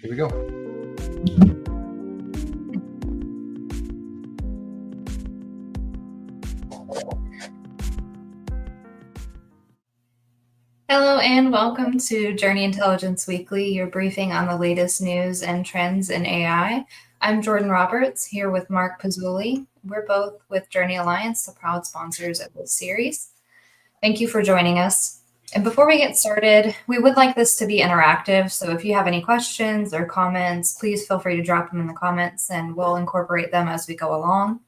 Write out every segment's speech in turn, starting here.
Here we go. Hello and welcome to Journey Intelligence Weekly, your briefing on the latest news and trends in AI. I'm Jordan Roberts, here with Mark Pizzoli. We're both with Journey Alliance, the proud sponsors of this series. Thank you for joining us. And before we get started, we would like this to be interactive. So if you have any questions or comments, please feel free to drop them in the comments and we'll incorporate them as we go along.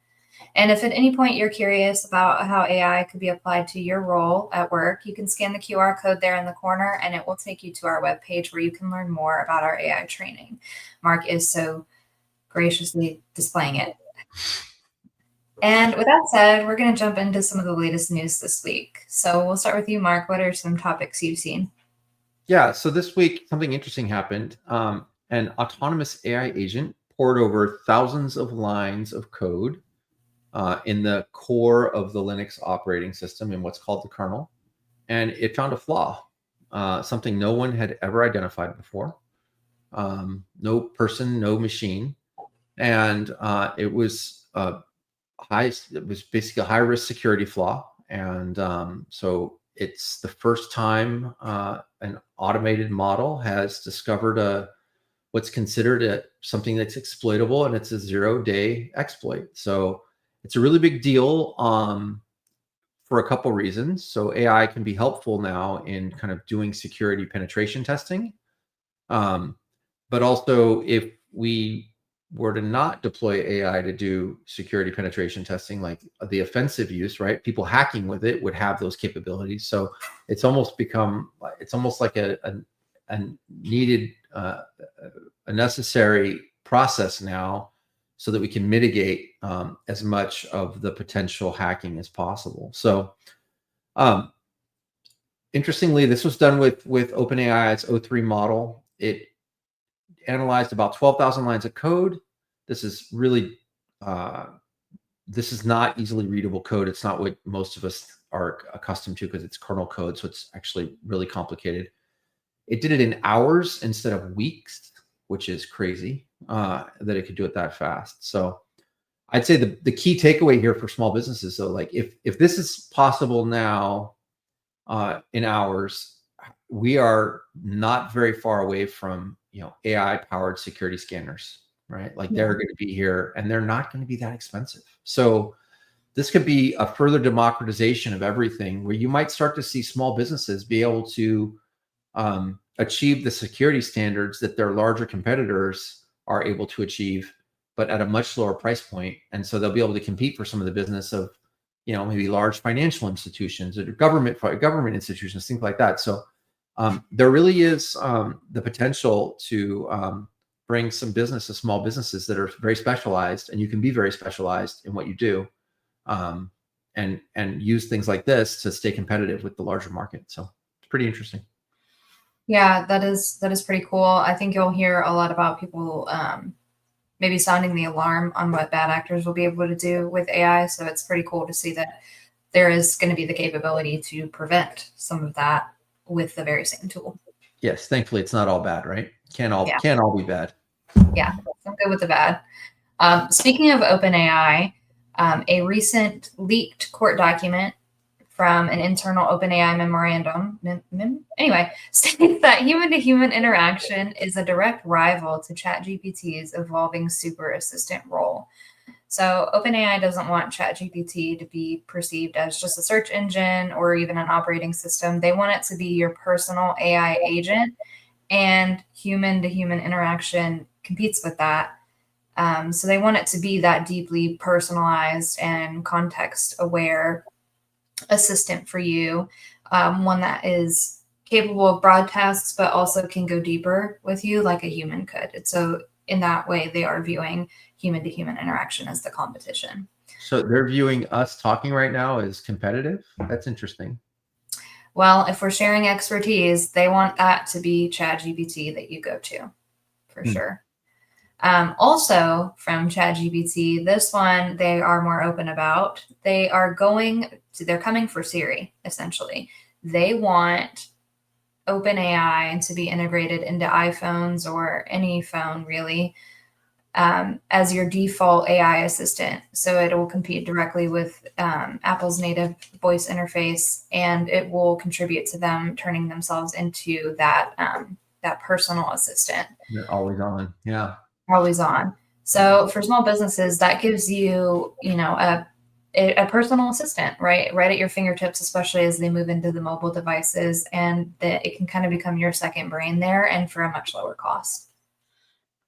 And if at any point you're curious about how AI could be applied to your role at work, you can scan the QR code there in the corner and it will take you to our webpage where you can learn more about our AI training. Mark is so graciously displaying it. And with that said, we're going to jump into some of the latest news this week. So we'll start with you, Mark. What are some topics you've seen? Yeah, so this week, something interesting happened. An autonomous AI agent poured over thousands of lines of code in the core of the Linux operating system in what's called the kernel. And it found a flaw, something no one had ever identified before. No person, no machine. And it was basically a high risk security flaw. And so it's the first time an automated model has discovered what's considered something that's exploitable, and it's a 0-day exploit. So it's a really big deal for a couple reasons. So AI can be helpful now in kind of doing security penetration testing. But also if we were to not deploy AI to do security penetration testing, like the offensive use, right? People hacking with it would have those capabilities. So it's almost like a needed, a necessary process now so that we can mitigate as much of the potential hacking as possible. So interestingly, this was done with OpenAI's O3 model. It analyzed about 12,000 lines of code. This is really, this is not easily readable code. It's not what most of us are accustomed to because it's kernel code. So it's actually really complicated. It did it in hours instead of weeks, which is crazy that it could do it that fast. So I'd say the key takeaway here for small businesses, so like if this is possible now in hours, we are not very far away from AI powered security scanners, right? Like they're going to be here and they're not going to be that expensive. So this could be a further democratization of everything where you might start to see small businesses be able to achieve the security standards that their larger competitors are able to achieve, but at a much lower price point. And so they'll be able to compete for some of the business of, maybe large financial institutions or government institutions, things like that. So there really is the potential to bring some small businesses that are very specialized, and you can be very specialized in what you do, and use things like this to stay competitive with the larger market. So it's pretty interesting. Yeah, that is pretty cool. I think you'll hear a lot about people maybe sounding the alarm on what bad actors will be able to do with AI. So it's pretty cool to see that there is going to be the capability to prevent some of that with the very same tool. Yes, thankfully it's not all bad, right? Can't all be bad. Yeah, I'm good with the bad. Speaking of OpenAI, a recent leaked court document from an internal OpenAI memorandum, states that human-to-human interaction is a direct rival to ChatGPT's evolving super assistant role. So OpenAI doesn't want ChatGPT to be perceived as just a search engine or even an operating system. They want it to be your personal AI agent, and human-to-human interaction competes with that. So they want it to be that deeply personalized and context-aware assistant for you, one that is capable of broad tasks, but also can go deeper with you like a human could. So in that way, they are viewing human-to-human interaction as the competition. So they're viewing us talking right now as competitive? That's interesting. Well, if we're sharing expertise, they want that to be ChatGPT that you go to, for sure. Also from ChatGPT, this one they are more open about. They're coming for Siri, essentially. They want OpenAI and to be integrated into iPhones or any phone really, as your default AI assistant. So it will compete directly with Apple's native voice interface, and it will contribute to them turning themselves into that that personal assistant. They're always on. Yeah. Always on. So for small businesses, that gives you, you know, a personal assistant, right at your fingertips, especially as they move into the mobile devices, and that it can kind of become your second brain there, and for a much lower cost.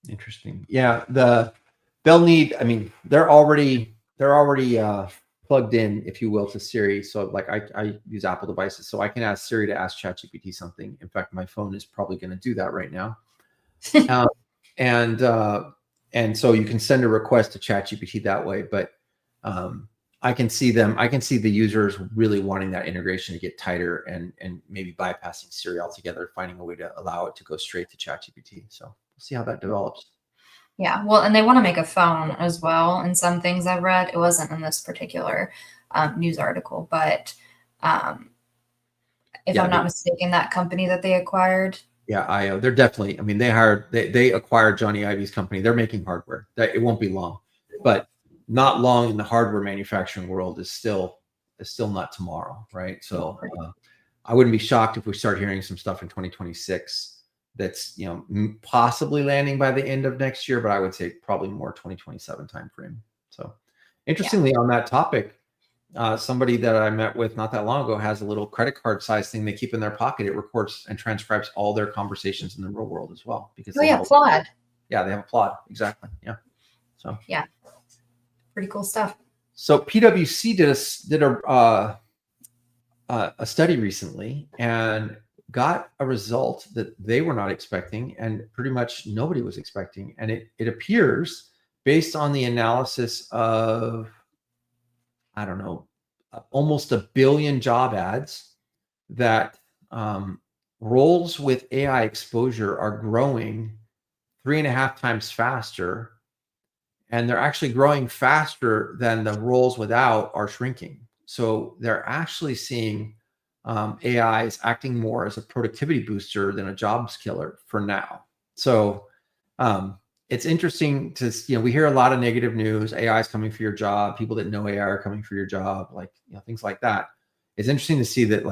Interesting. Yeah. They'll need, I mean, they're already plugged in, if you will, to Siri. So like I use Apple devices, so I can ask Siri to ask ChatGPT something. In fact, my phone is probably going to do that right now. And so you can send a request to ChatGPT that way. But I can see the users really wanting that integration to get tighter and maybe bypassing Siri altogether, finding a way to allow it to go straight to ChatGPT. So we'll see how that develops. Yeah, well, and they want to make a phone as well. And some things I've read, it wasn't in this particular news article, but if I'm not mistaken, that company that they acquired. Yeah, IO. They're definitely. I mean, they acquired Johnny Ive's company. They're making hardware. That it won't be long, but not long in the hardware manufacturing world is still not tomorrow, right? So I wouldn't be shocked if we start hearing some stuff in 2026 that's possibly landing by the end of next year, but I would say probably more 2027 timeframe. So interestingly, on that topic, somebody that I met with not that long ago has a little credit card size thing they keep in their pocket. It records and transcribes all their conversations in the real world as well. Because Claude. Yeah, they have a Claude. Exactly. Yeah. So yeah, pretty cool stuff. So PwC did a study recently and got a result that they were not expecting, and pretty much nobody was expecting. And it appears, based on the analysis of, I don't know, almost 1 billion job ads, that roles with AI exposure are growing 3.5 times faster, and they're actually growing faster than the roles without are shrinking. So they're actually seeing AI is acting more as a productivity booster than a jobs killer for now. So it's interesting to, we hear a lot of negative news. AI is coming for your job. People that know AI are coming for your job, like, things like that. It's interesting to see that,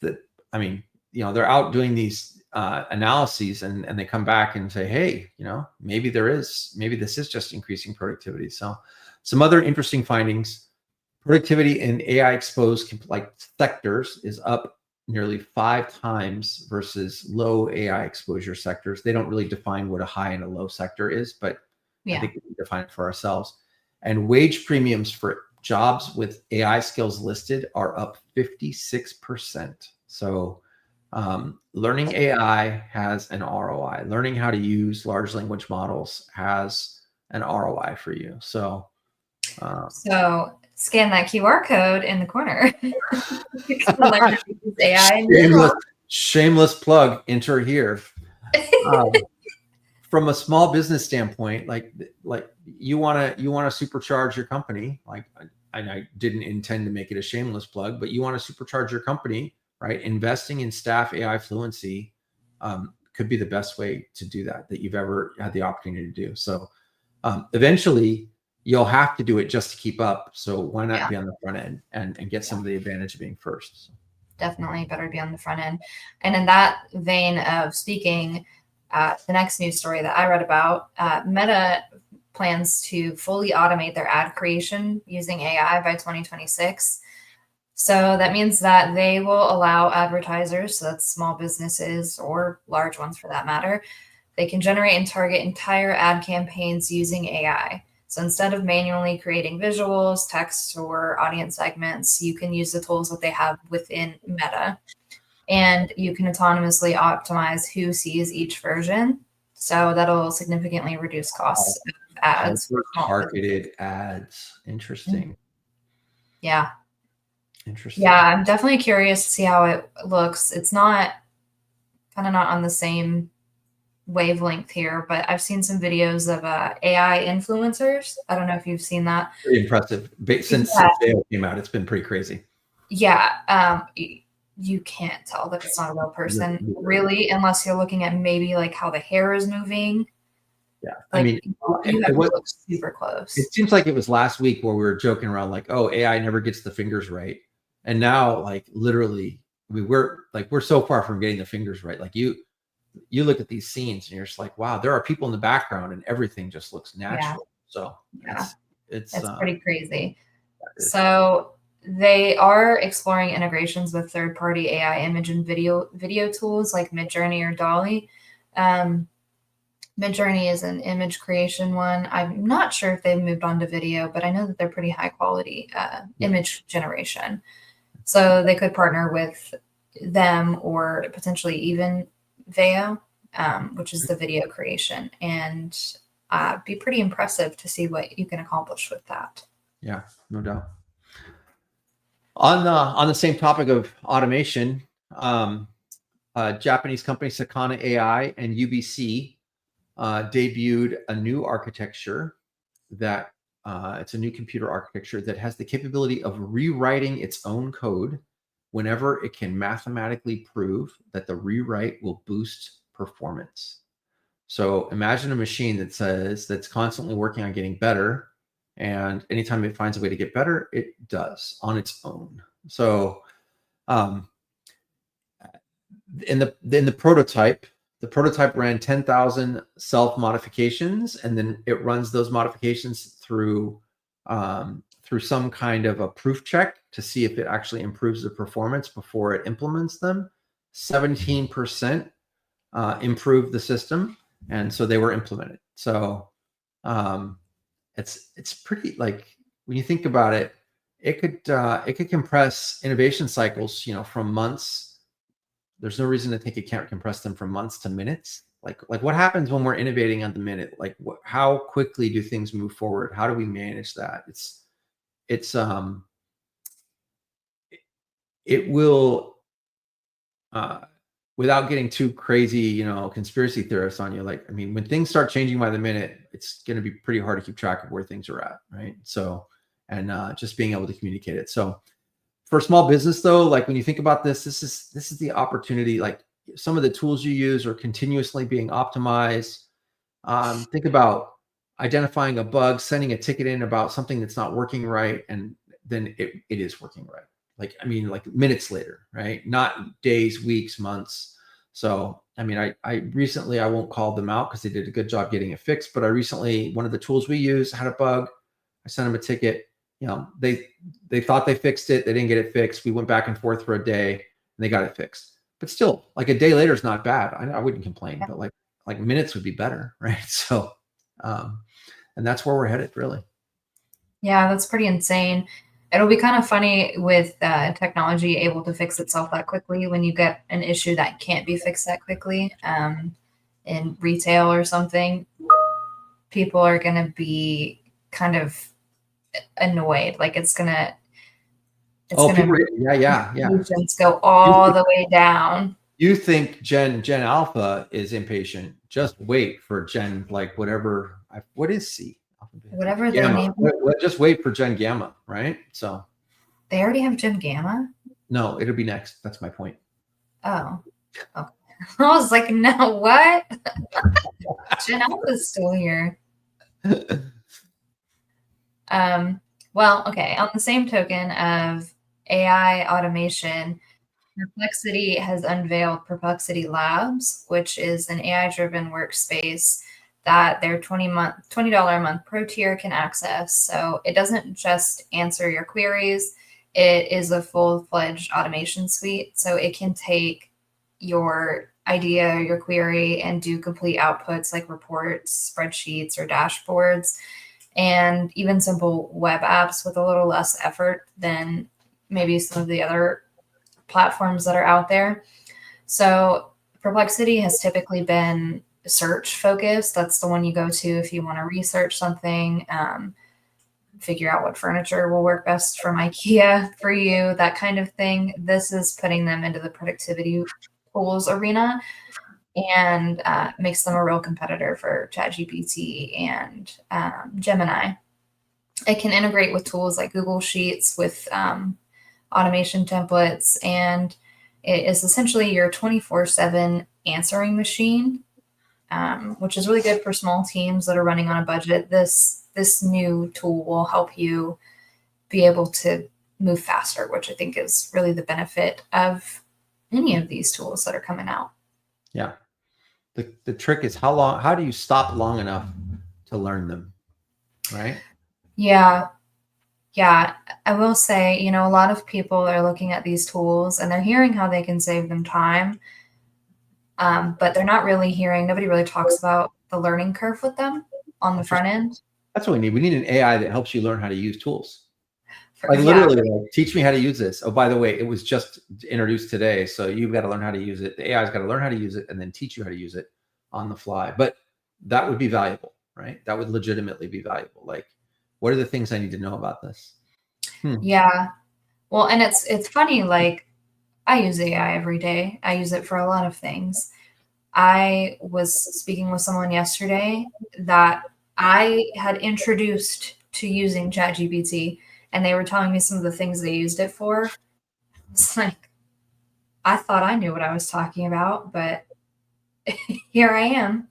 they're out doing these analyses and they come back and say, hey, maybe this is just increasing productivity. So some other interesting findings: productivity in AI exposed sectors is up nearly 5 times versus low AI exposure sectors. They don't really define what a high and a low sector is, but I think we can define it for ourselves. And wage premiums for jobs with AI skills listed are up 56%. So learning AI has an ROI. Learning how to use large language models has an ROI for you. So scan that QR code in the corner. Shameless plug. Enter here. From a small business standpoint, like you want to supercharge your company. I didn't intend to make it a shameless plug, but you want to supercharge your company, right? Investing in staff AI fluency could be the best way to do that you've ever had the opportunity to do. So eventually you'll have to do it just to keep up. So why not be on the front end and get some of the advantage of being first? Definitely better be on the front end. And in that vein of speaking, the next news story that I read about, Meta plans to fully automate their ad creation using AI by 2026. So that means that they will allow advertisers, so that's small businesses or large ones for that matter, they can generate and target entire ad campaigns using AI. So instead of manually creating visuals, text, or audience segments, you can use the tools that they have within Meta. And you can autonomously optimize who sees each version. So that'll significantly reduce costs of ads. Targeted ads. Interesting. Yeah. Interesting. Yeah, I'm definitely curious to see how it looks. It's not on the same wavelength here, but I've seen some videos of AI influencers. I don't know if you've seen that. Pretty impressive. Since Dale came out, it's been pretty crazy. Yeah. you can't tell that it's not a real person, really, unless you're looking at maybe like how the hair is moving. Yeah. Like, I mean, you have to look super close. it seems like it was last week where we were joking around like, oh, AI never gets the fingers right. And now, like, literally, we're so far from getting the fingers right. Like you look at these scenes and you're just like, wow, there are people in the background and everything just looks natural. So it's pretty crazy. So they are exploring integrations with third-party AI image and video tools like Midjourney or Dolly. Midjourney is an image creation one. I'm not sure if they've moved on to video, but I know that they're pretty high quality image generation. So they could partner with them or potentially even Veo, which is the video creation, and be pretty impressive to see what you can accomplish with that. Yeah, no doubt. On the same topic of automation, Japanese company Sakana AI and UBC debuted a new architecture that it's a new computer architecture that has the capability of rewriting its own code whenever it can mathematically prove that the rewrite will boost performance. So imagine a machine that's constantly working on getting better, and anytime it finds a way to get better, it does on its own. So in the prototype, the prototype ran 10,000 self modifications, and then it runs those modifications through some kind of a proof check to see if it actually improves the performance before it implements them. 17% improved the system, and so they were implemented. So it's pretty, like, when you think about it, it could compress innovation cycles, from months. There's no reason to think it can't compress them from months to minutes. Like what happens when we're innovating on the minute? Like how quickly do things move forward? How do we manage that? It will, without getting too crazy, conspiracy theorists on you. Like, I mean, when things start changing by the minute, it's going to be pretty hard to keep track of where things are at. Right. So, and just being able to communicate it. So for small business though, like when you think about this is the opportunity. Like some of the tools you use are continuously being optimized. Think about identifying a bug, sending a ticket in about something that's not working right, and then it is working right. Like, I mean, like minutes later, right? Not days, weeks, months. So, I mean, I recently, I won't call them out because they did a good job getting it fixed, but one of the tools we use had a bug. I sent them a ticket. They thought they fixed it. They didn't get it fixed. We went back and forth for a day and they got it fixed. But still, like a day later is not bad. I wouldn't complain, but like minutes would be better, right? So, and that's where we're headed, really. Yeah, that's pretty insane. It'll be kind of funny with technology able to fix itself that quickly when you get an issue that can't be fixed that quickly in retail or something. People are going to be kind of annoyed. Like it's going to go all the way down. You think Gen Alpha is impatient? Just wait for Gen, like whatever. What is C? Whatever they name it. Just wait for Gen Gamma, right? So they already have Gen Gamma? No, it'll be next. That's my point. Oh. Okay. I was like, no, what? Gen Alpha's still here. Well, okay. On the same token of AI automation, Perplexity has unveiled Perplexity Labs, which is an AI-driven workspace that their $20 a month pro tier can access. So it doesn't just answer your queries, it is a full-fledged automation suite. So it can take your idea, your query, and do complete outputs like reports, spreadsheets, or dashboards, and even simple web apps with a little less effort than maybe some of the other platforms that are out there. So Perplexity has typically been search focused. That's the one you go to if you want to research something, figure out what furniture will work best from IKEA for you, that kind of thing. This is putting them into the productivity tools arena and makes them a real competitor for ChatGPT and Gemini. It can integrate with tools like Google Sheets with automation templates, and It is essentially your 24/7 answering machine, which is really good for small teams that are running on a budget. This new tool will help you be able to move faster, which I think is really the benefit of any of these tools that are coming out. Yeah. The trick is how do you stop long enough to learn them, right? Yeah. Yeah. I will say, a lot of people are looking at these tools and they're hearing how they can save them time. But they're not really hearing, nobody really talks about the learning curve with them on the front end. That's what we need. We need an AI that helps you learn how to use tools. Like Yeah. literally, like, teach me how to use this. Oh, by the way, it was just introduced today, so you've got to learn how to use it. The AI's got to learn how to use it and then teach you how to use it on the fly. But that would be valuable, right? That would legitimately be valuable. Like, what are the things I need to know about this? Yeah. Well, and it's funny, like I use AI every day. I use it for a lot of things. I was speaking with someone yesterday that I had introduced to using ChatGPT, and they were telling me some of the things they used it for. It's like, I thought I knew what I was talking about, but here I am.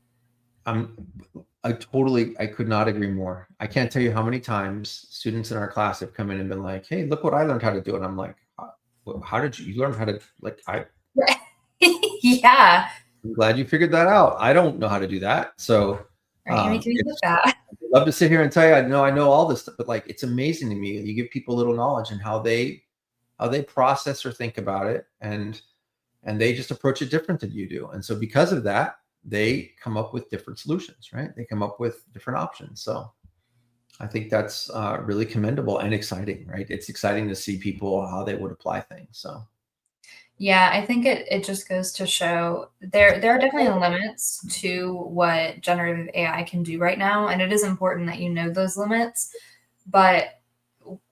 I could not agree more. I can't tell you how many times students in our class have come in and been like, "Hey, look what I learned how to do." And I'm like, "How did you learn how to, like, Yeah. I'm glad you figured that out. I don't know how to do that." So Right, me too with that. I'd love to sit here and tell you I know all this stuff, but like it's amazing to me. You give people a little knowledge and how they process or think about it, and they just approach it different than you do. And so because of that, they come up with different solutions, right? They come up with different options. So I think that's really commendable and exciting, right? It's exciting to see people how they would apply things. So Yeah, I think it just goes to show there are definitely limits to what generative AI can do right now, and it is important that you know those limits. But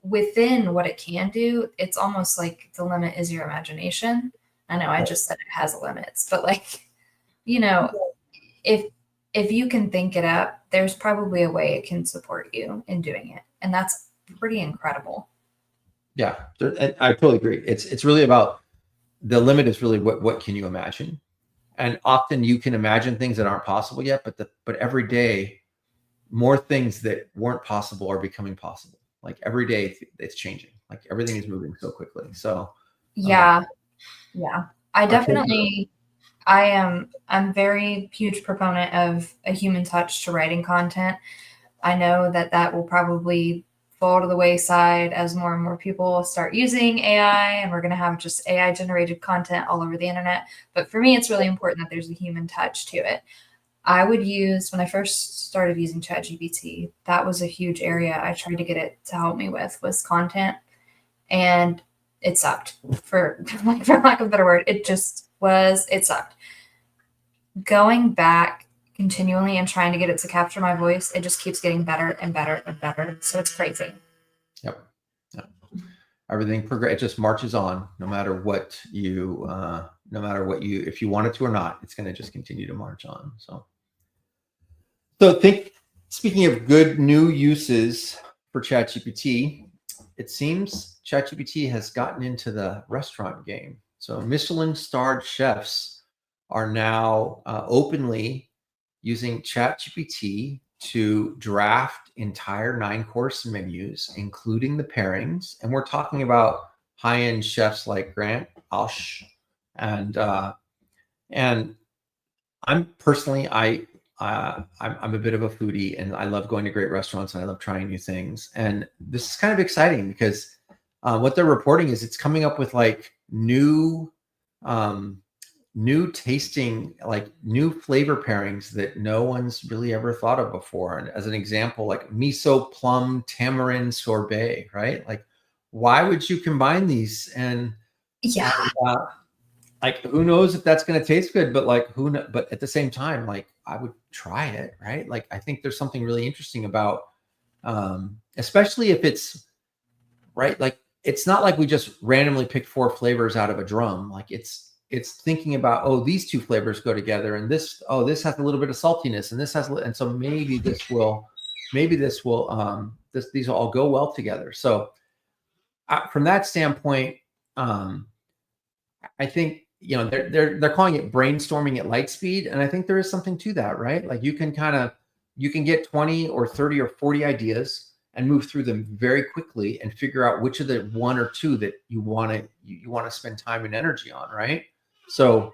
within what it can do, it's almost like the limit is your imagination. I know I just said it has limits, but like, you know, if you can think it up, there's probably a way it can support you in doing it. And that's pretty incredible. yeah, and I totally agree. It's really about the limit is really what can you imagine, and often you can imagine things that aren't possible yet, but every day more things that weren't possible are becoming possible. Like every day it's changing. Like everything is moving so quickly. So Yeah. Yeah. I our kids definitely I'm very huge proponent of a human touch to writing content. I know that that will probably fall to the wayside as more and more people start using AI and we're going to have just AI generated content all over the internet. But for me, it's really important that there's a human touch to it. I would use, when I first started using ChatGPT, that was a huge area I tried to get it to help me with was content. And it sucked for, for lack of a better word. It sucked. Going back continually and trying to get it to capture my voice, it just keeps getting better and better and better. So it's crazy. Yep. Yep. Everything it just marches on no matter what you if you want it to or not, it's going to just continue to march on. So speaking of good new uses for ChatGPT, it seems ChatGPT has gotten into the restaurant game. So Michelin starred chefs are now openly using ChatGPT to draft entire 9-course menus, including the pairings. And we're talking about high-end chefs like Grant Alsh, and I'm personally I'm a bit of a foodie, and I love going to great restaurants, and I love trying new things. And this is kind of exciting because what they're reporting is it's coming up with like new tasting, like new flavor pairings that no one's really ever thought of before. And as an example, like miso plum tamarind sorbet, right? Like, why would you combine these? And Yeah. like, who knows if that's going to taste good, but like, but at the same time, like, I would try it, right? Like, I think there's something really interesting about, especially if it's right. Like, it's not like we just randomly pick 4 flavors out of a drum. Like it's thinking about, oh, these 2 flavors go together, and this has a little bit of saltiness, and this has, and so these will all go well together. So from that standpoint, I think, you know, they're calling it brainstorming at light speed, and I think there is something to that, right? Like you can get 20 or 30 or 40 ideas and move through them very quickly and figure out which of the one or two that you want to spend time and energy on, right? So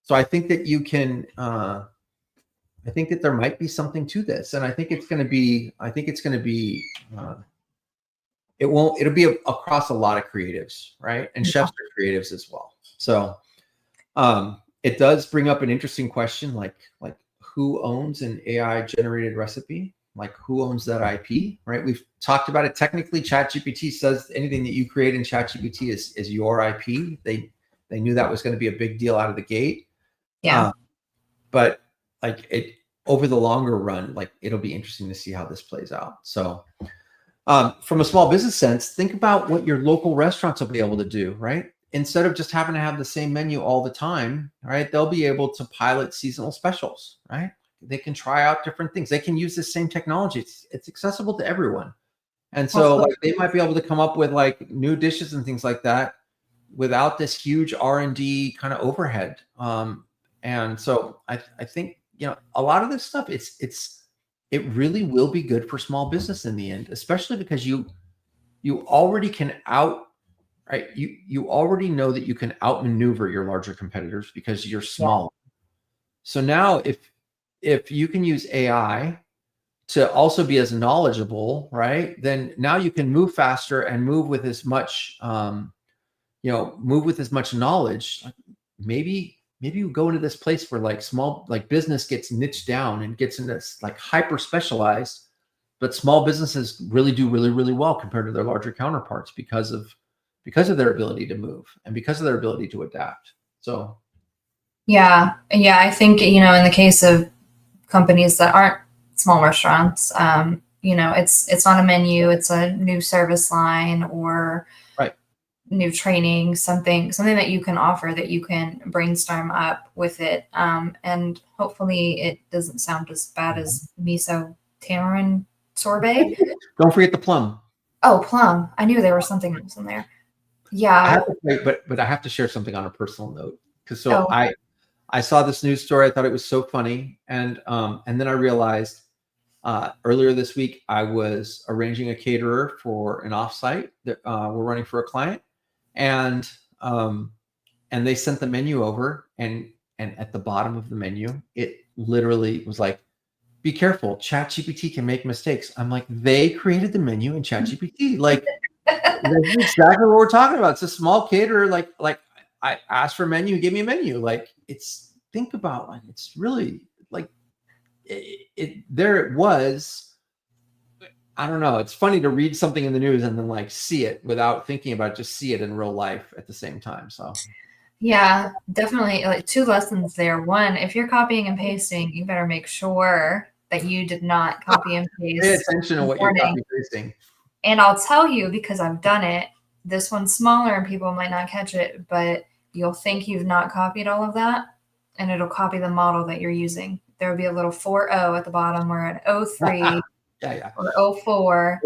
I think that you can I think that there might be something to this, and I think it's going to be it'll be across a lot of creatives, right? And chefs are creatives as well. So it does bring up an interesting question, like who owns an AI generated recipe? Like who owns that IP, right? We've talked about it. Technically, ChatGPT says anything that you create in ChatGPT is your IP. They knew that was going to be a big deal out of the gate. Yeah. But like over the longer run, like it'll be interesting to see how this plays out. So from a small business sense, think about what your local restaurants will be able to do, right? Instead of just having to have the same menu all the time, right? They'll be able to pilot seasonal specials, right? They can try out different things. They can use the same technology. It's accessible to everyone. And so like they might be able to come up with like new dishes and things like that without this huge R&D kind of overhead. And so I think, you know, a lot of this stuff, it really will be good for small business in the end, especially because you already can right? You already know that you can outmaneuver your larger competitors because you're small. Yeah. So now if you can use AI to also be as knowledgeable, right? Then now you can move faster and move with as much, move with as much knowledge. Maybe you go into this place where like business gets niched down and gets into this like hyper specialized, but small businesses really do really, really well compared to their larger counterparts because of their ability to move and because of their ability to adapt. So yeah, I think, you know, in the case of companies that aren't small restaurants, you know, it's not a menu, it's a new service line or right. new training, something that you can offer, that you can brainstorm up with it. And hopefully it doesn't sound as bad as miso tamarind sorbet. Don't forget the plum. Oh, plum. I knew there was something else in there. Yeah. But I have to share something on a personal note. Because I saw this news story. I thought it was so funny. And then I realized earlier this week, I was arranging a caterer for an offsite that we're running for a client. And they sent the menu over, and at the bottom of the menu, it literally was like, be careful, ChatGPT can make mistakes. I'm like, they created the menu in ChatGPT. Like, that's exactly what we're talking about. It's a small caterer. Like I asked for a menu, give me a menu. Like think about, like, it's really like there it was. I don't know. It's funny to read something in the news and then like see it without thinking about it, just see it in real life at the same time. So yeah, definitely like two lessons there. One, if you're copying and pasting, you better make sure that you did not copy and paste. Pay attention to what you're copy pasting. And I'll tell you, because I've done it, this one's smaller and people might not catch it, but you'll think you've not copied all of that, and it'll copy the model that you're using. There will be a little 4.0 at the bottom or an 03 or 04.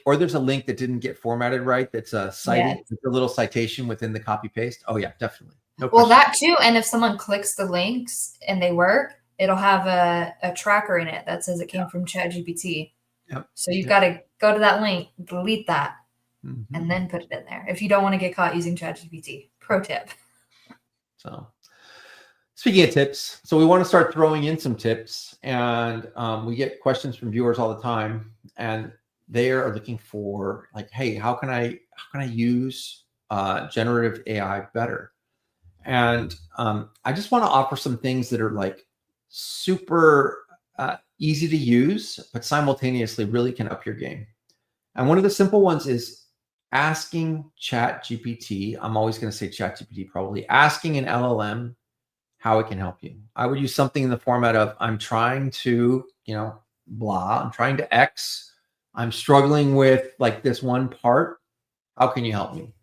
Or there's a link that didn't get formatted right. That's a citing, it's a little citation within the copy paste. Oh yeah, definitely. No well, that too. And if someone clicks the links and they work, it'll have a tracker in it that says it came from ChatGPT. Yep. So you've got to go to that link, delete that, and then put it in there if you don't want to get caught using ChatGPT. Pro tip. So speaking of tips, so we want to start throwing in some tips, and we get questions from viewers all the time, and they are looking for like, hey, how can I use generative AI better? And I just want to offer some things that are like super easy to use, but simultaneously really can up your game. And one of the simple ones is asking ChatGPT. I'm always going to say ChatGPT, probably asking an LLM how it can help you. I would use something in the format of, I'm trying to, blah, I'm trying to X, I'm struggling with like this one part. How can you help me?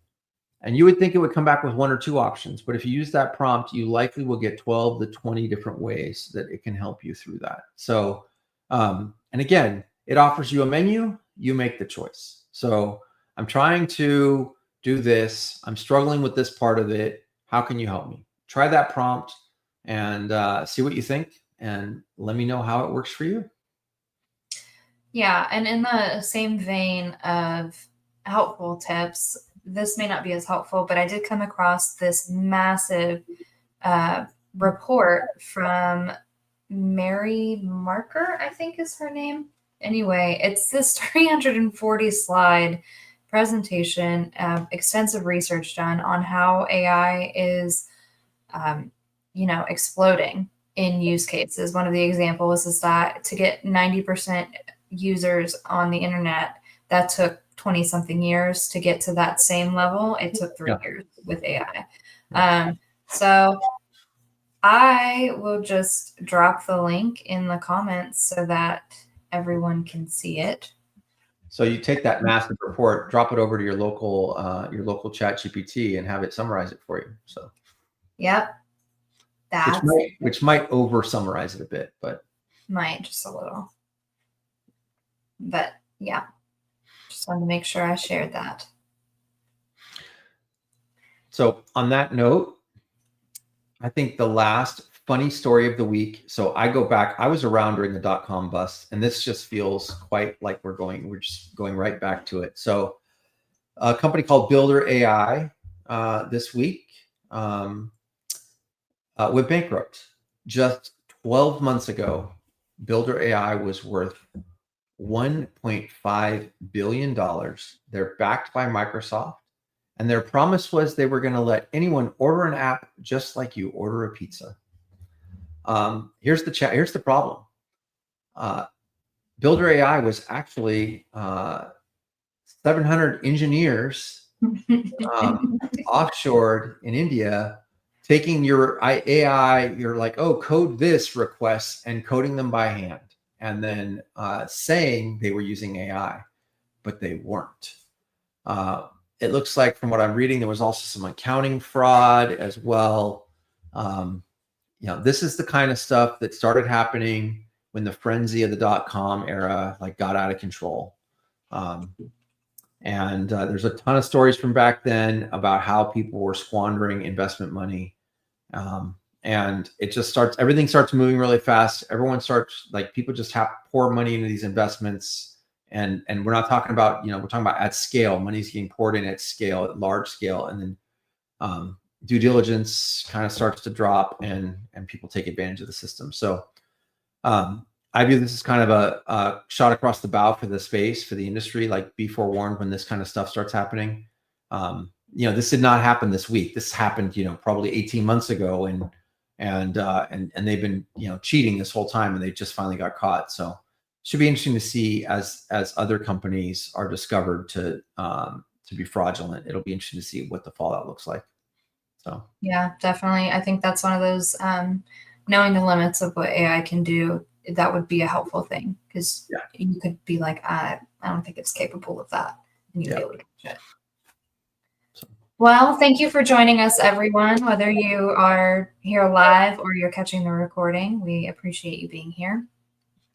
And you would think it would come back with one or two options, but if you use that prompt, you likely will get 12 to 20 different ways that it can help you through that. So, and again, it offers you a menu, you make the choice. So I'm trying to do this. I'm struggling with this part of it. How can you help me? Try that prompt and see what you think, and let me know how it works for you. Yeah, and in the same vein of helpful tips, this may not be as helpful, but I did come across this massive report from Mary Marker, I think is her name. Anyway, it's this 340 slide presentation, extensive research done on how AI is, exploding in use cases. One of the examples is that to get 90% users on the internet, that took 20 something years. To get to that same level, it took 3 years with AI. So I will just drop the link in the comments so that everyone can see it. So you take that massive report, drop it over to your local chat GPT and have it summarize it for you. So Yep. Which might over summarize it a bit, but might just a little. But yeah, just wanted to make sure I shared that. So on that note, I think the last funny story of the week. So I go back, I was around during the dot-com bust, and this just feels quite like we're just going right back to it. So a company called Builder AI this week went bankrupt. Just 12 months ago, Builder AI was worth $1.5 billion. They're backed by Microsoft. And their promise was they were going to let anyone order an app just like you order a pizza. Here's the problem. Builder AI was actually 700 engineers offshored in India, taking your AI, you're like, oh, code this requests and coding them by hand, and then saying they were using AI, but they weren't. It looks like from what I'm reading, there was also some accounting fraud as well. This is the kind of stuff that started happening when the frenzy of the dot-com era got out of control. And there's a ton of stories from back then about how people were squandering investment money. And it just everything starts moving really fast. Everyone starts, people just have pour money into these investments. And we're not talking about, we're talking about at scale. Money's getting poured in at scale, at large scale. And then due diligence kind of starts to drop, and people take advantage of the system. So I view this as kind of a shot across the bow for the space, for the industry. Be forewarned when this kind of stuff starts happening. This did not happen this week. This happened, probably 18 months ago, and they've been, cheating this whole time, and they just finally got caught. So it should be interesting to see as other companies are discovered to be fraudulent. It'll be interesting to see what the fallout looks like. So yeah, definitely. I think that's one of those knowing the limits of what AI can do. That would be a helpful thing, because you could be like, I don't think it's capable of that, and you'd be able to catch it. Well, thank you for joining us, everyone. Whether you are here live or you're catching the recording, we appreciate you being here.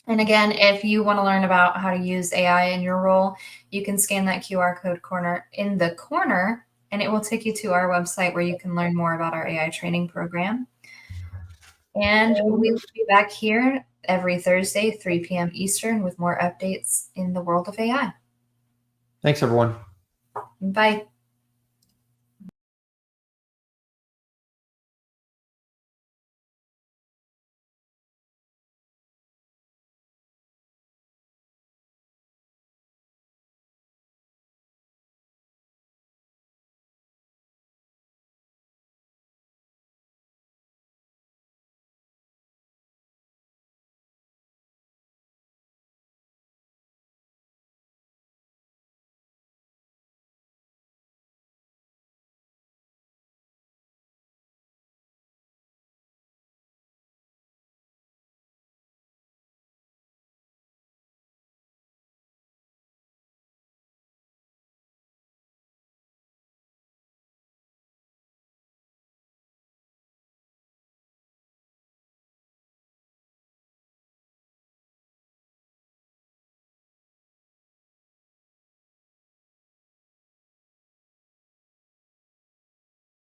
And again, if you want to learn about how to use AI in your role, you can scan that QR code in the corner, and it will take you to our website where you can learn more about our AI training program. And we will be back here every Thursday, 3 p.m. Eastern, with more updates in the world of AI. Thanks, everyone. Bye.